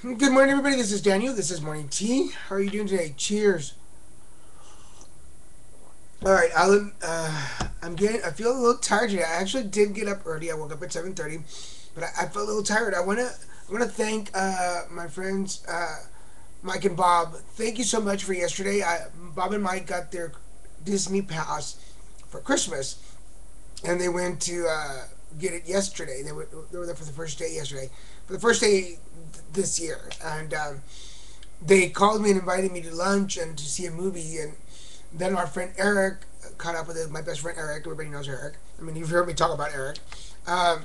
Good morning, everybody. This is Daniel. This is Morning Tea. How are you doing today? Cheers. All right, Alan. I feel a little tired today. I actually did get up early. I woke up at 7:30, but I feel a little tired. I wanna thank my friends Mike and Bob. Thank you so much for yesterday. Bob and Mike got their Disney pass for Christmas, and they went to get it yesterday. They were there for the first day yesterday, for the first day this year, and they called me and invited me to lunch and to see a movie. And then our friend Eric caught up with it. My best friend Eric. Everybody knows Eric. I mean, you've heard me talk about Eric. Um,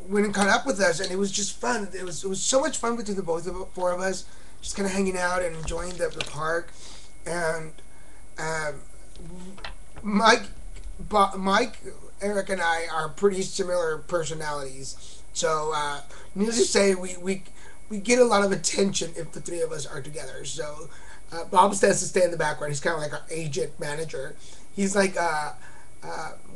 went and caught up with us, and it was just fun. It was so much fun between the both of four of us, just kind of hanging out and enjoying the park. And um, Mike, Mike, Eric, and I are pretty similar personalities. So, needless to say, we get a lot of attention if the three of us are together. So, Bob tends to stay in the background. He's kind of like our agent manager. He's like,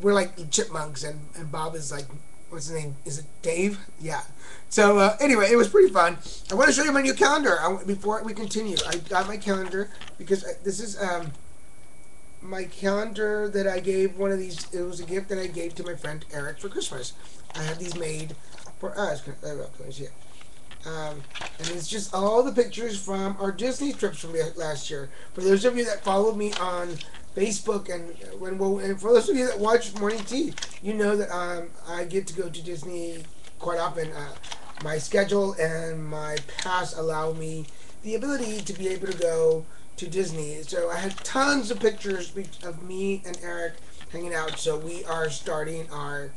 we're like chipmunks, and Bob is like, what's his name? Is it Dave? Yeah. So, anyway, it was pretty fun. I want to show you my new calendar. Before we continue, I got my calendar because this is my calendar that I gave one of these. It was a gift that I gave to my friend Eric for Christmas. I had these made for us. Can I see it? And it's just all the pictures from our Disney trips from last year. For those of you that followed me on Facebook, and for those of you that watch Morning Tea, you know that I get to go to Disney quite often. My schedule and my pass allow me the ability to be able to go to Disney. So I had tons of pictures of me and Eric hanging out. So we are starting our.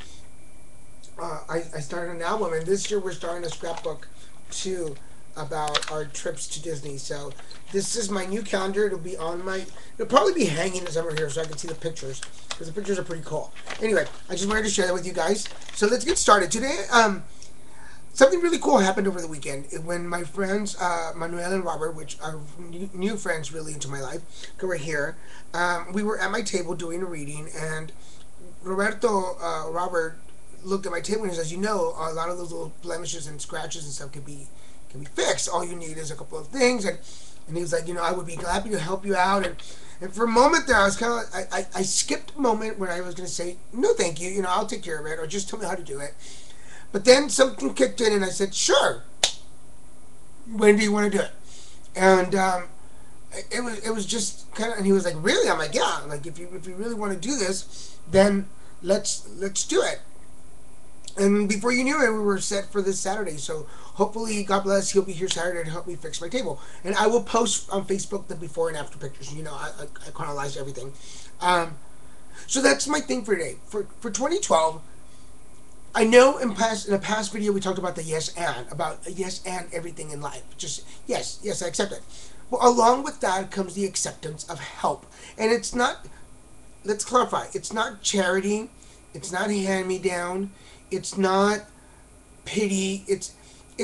I started an album, and this year we're starting a scrapbook too about our trips to Disney. So this is my new calendar. It'll probably be hanging somewhere here so I can see the pictures because the pictures are pretty cool. Anyway, I just wanted to share that with you guys. So let's get started today. Something really cool happened over the weekend when my friends Manuel and Robert, which are new friends really into my life, who were here. We were at my table doing a reading, and Robert looked at my table and he says, "You know, a lot of those little blemishes and scratches and stuff can be fixed. All you need is a couple of things." And he was like, "I would be happy to help you out." And for a moment there, I was kind of I skipped a moment where I was going to say, "No, thank you. I'll take care of it, or just tell me how to do it." But then something kicked in, and I said, "Sure. When do you want to do it?" And it was just kind of, and he was like, "Really?" I'm like, "Yeah. Like if you really want to do this, then let's do it." And before you knew it, we were set for this Saturday. So hopefully, God bless, he'll be here Saturday to help me fix my table. And I will post on Facebook the before and after pictures. I chronologize everything. Um, so that's my thing for today. For 2012, I know in a past video we talked about the yes and everything in life. Just yes, I accept it. Well, along with that comes the acceptance of help, and it's not. Let's clarify. It's not charity. It's not hand me down. It's not pity. It's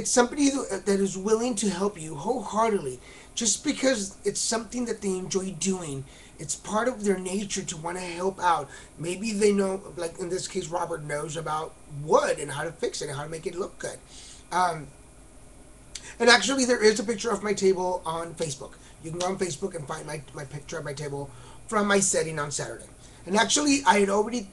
somebody that is willing to help you wholeheartedly, just because it's something that they enjoy doing. It's part of their nature to want to help out. Maybe they know, like in this case, Robert knows about wood and how to fix it and how to make it look good. Um, and actually, there is a picture of my table on Facebook. You can go on Facebook and find my picture of my table from my setting on Saturday. And actually, I had already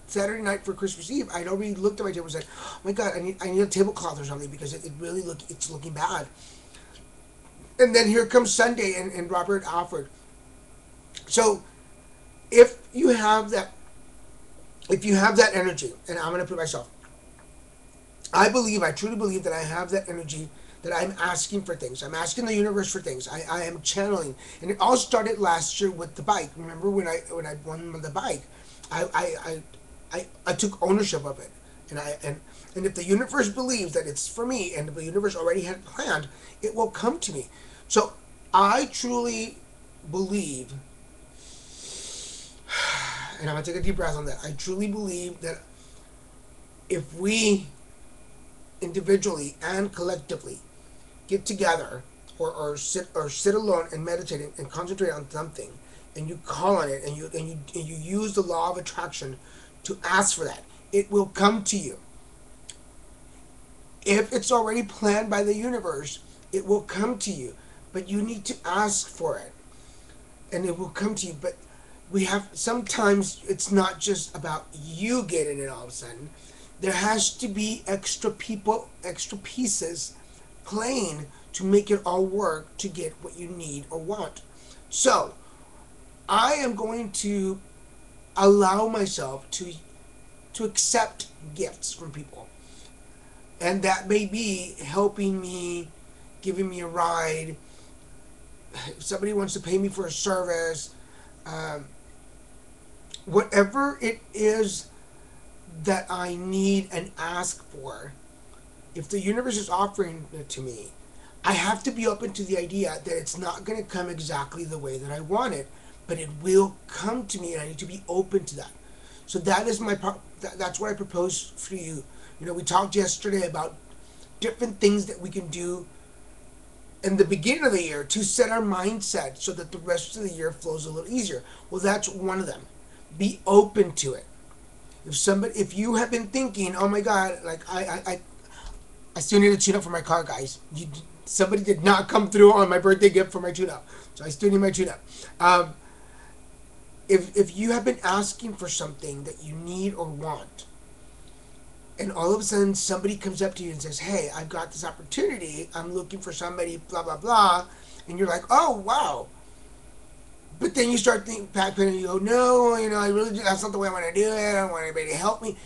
Saturday night for Christmas Eve, I'd already looked at my table and said, "Oh my God, I need a tablecloth or something because it's looking bad." And then here comes Sunday, and Robert offered. So if you have that, if you have that energy, and I'm going to put myself, I truly believe that I have that energy, that I'm asking for things. I'm asking the universe for things. I am channeling, and it all started last year with the bike. Remember when I won the bike, I I took ownership of it, and if the universe believes that it's for me, and the universe already had planned, it will come to me. So I truly believe, and I'm gonna take a deep breath on that. I truly believe that if we individually and collectively get together, or sit alone and meditate and concentrate on something, and you call on it, and you use the law of attraction to ask for that, it will come to you. If it's already planned by the universe, it will come to you. But you need to ask for it, and it will come to you. But we have sometimes it's not just about you getting it all of a sudden. There has to be extra people, extra pieces playing to make it all work to get what you need or want. So I am going to allow myself to accept gifts from people, and that may be helping me, giving me a ride. If somebody wants to pay me for a service, um, whatever it is that I need and ask for, if the universe is offering it to me, I have to be open to the idea that it's not going to come exactly the way that I want it, but it will come to me, and I need to be open to that. So that is that's what I propose for you. You know, we talked yesterday about different things that we can do in the beginning of the year to set our mindset so that the rest of the year flows a little easier. Well, that's one of them. Be open to it. If you have been thinking, oh my God, like I still need a tune up for my car, guys. Somebody did not come through on my birthday gift for my tune up, so I still need my tune up. If you have been asking for something that you need or want, and all of a sudden somebody comes up to you and says, "Hey, I've got this opportunity. I'm looking for somebody, blah blah blah," and you're like, "Oh wow." But then you start thinking back and you go, "No, you know, I really that's not the way I want to do it. I don't want anybody to help me."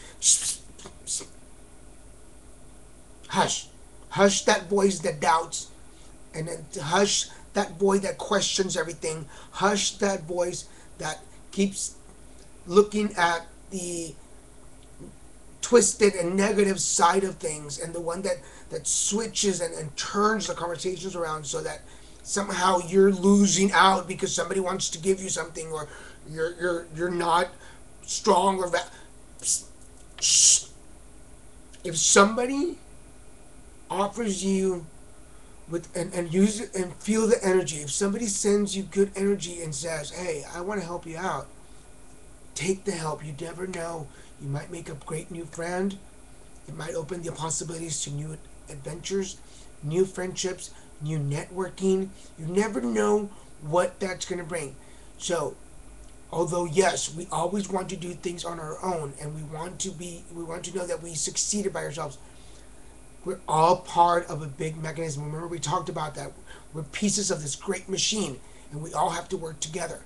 Hush. Hush that voice that doubts, and then hush that voice that questions everything. Hush that voice that keeps looking at the twisted and negative side of things, and the one that switches and turns the conversations around so that somehow you're losing out because somebody wants to give you something, or you're not strong or if somebody offers you with and use it and feel the energy. If somebody sends you good energy and says, "Hey, I want to help you out," take the help. You never know. You might make a great new friend. It might open the possibilities to new adventures, new friendships, new networking. You never know what that's going to bring. So, although yes, we always want to do things on our own, and we want to know that we succeeded by ourselves. We're all part of a big mechanism. Remember, we talked about that. We're pieces of this great machine, and we all have to work together.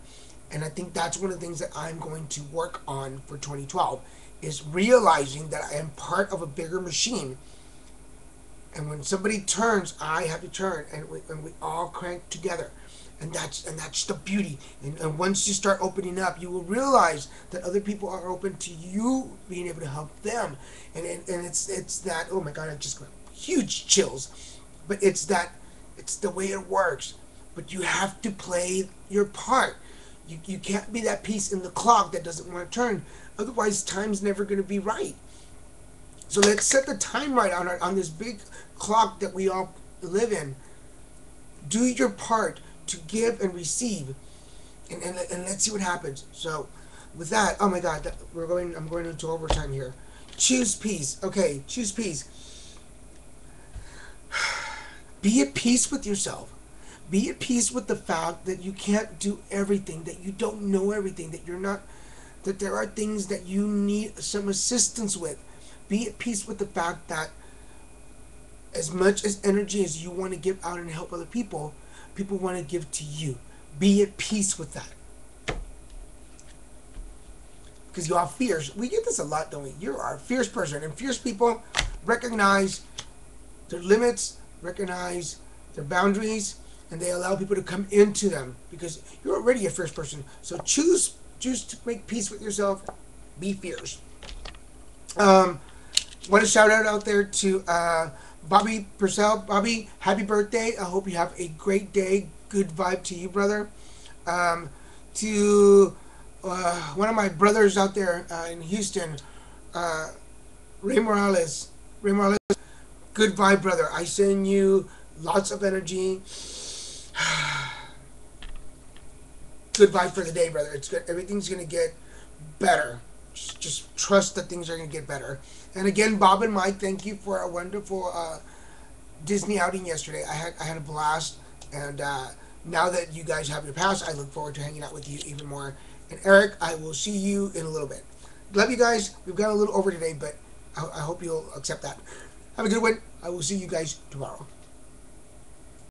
And I think that's one of the things that I'm going to work on for 2012 is realizing that I am part of a bigger machine. And when somebody turns, I have to turn, and we all crank together. And that's the beauty. And once you start opening up, you will realize that other people are open to you being able to help them. And it's that, oh my God, I just got huge chills. But it's the way it works. But you have to play your part. You can't be that piece in the clock that doesn't want to turn. Otherwise, time's never going to be right. So let's set the time right on this big clock that we all live in. Do your part to give and receive, and let's see what happens. So, with that, oh my God, I'm going into overtime here. Choose peace. Okay, choose peace. Be at peace with yourself. Be at peace with the fact that you can't do everything, that you don't know everything, that you're not, that there are things that you need some assistance with. Be at peace with the fact that as much as energy as you want to give out and help other people, people want to give to you. Be at peace with that. Because you are fierce. We get this a lot, don't we? You are a fierce person. And fierce people recognize their limits, recognize their boundaries, and they allow people to come into them. Because you're already a fierce person. So choose to make peace with yourself. Be fierce. Want to shout out there to Bobby Purcell. Bobby, happy birthday. I hope you have a great day. Good vibe to you, brother. To one of my brothers out there in Houston, Ray Morales. Ray Morales, good vibe, brother. I send you lots of energy. Good vibe for the day, brother. It's good. Everything's gonna get better. Just trust that things are gonna get better. And again, Bob and Mike, thank you for a wonderful Disney outing yesterday. I had a blast, and now that you guys have your pass, I look forward to hanging out with you even more. And Eric, I will see you in a little bit. Love you guys. We've gone a little over today, but I hope you'll accept that. Have a good one. I will see you guys tomorrow.